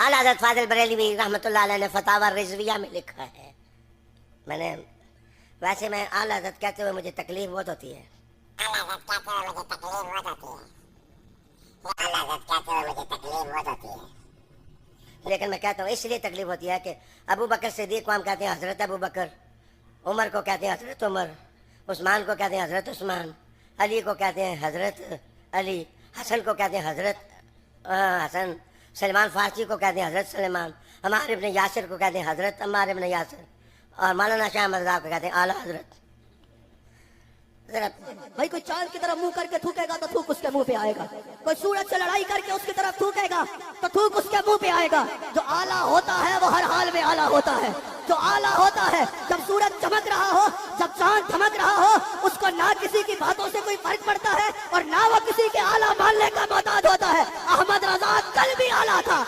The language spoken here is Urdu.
اعلیٰ حضرت فاضل بریلوی رحمۃ اللہ علیہ نے فتاوی رضویہ میں لکھا ہے. ویسے میں اعلیٰ حضرت کہتے ہوئے مجھے تکلیف بہت ہوتی ہے. لیکن میں کہتا ہوں اس لیے تکلیف ہوتی ہے کہ ابو بکر صدیق کو ہم کہتے ہیں حضرت ابو بکر، عمر کو کہتے ہیں حضرت عمر، عثمان کو کہتے ہیں حضرت عثمان، علی کو کہتے ہیں حضرت علی، حسن کو کہتے ہیں حضرت حسن، سلمان فارسی کو کہتے ہیں حضرت سلمان، عمار ابن یاسر کو کہتے ہیں حضرت عمار ابن یاسر، اور مولانا شاہ احمد رضا کو کہتے ہیں اعلیٰ حضرت. بھائی کوئی چاند کی طرف منہ کر کے تھوکے گا تو تھوک اس کے منہ پہ آئے گا، کوئی سورج سے لڑائی کر کے اس کی طرف تھوکے گا تو تھوک اس کے منہ پہ آئے گا. جو اعلیٰ ہوتا ہے وہ ہر حال میں اعلیٰ ہوتا ہے. جو اعلیٰ ہوتا ہے جب سورج چمک رہا ہو، جب چاند چمک رہا ہو، اس کو نہ کسی کی باتوں سے کوئی فرق پڑتا ہے اور نہ وہ کسی کے اعلیٰ ماننے کا محتاج ہوتا ہے. احمد رضا کل بھی اعلیٰ تھا.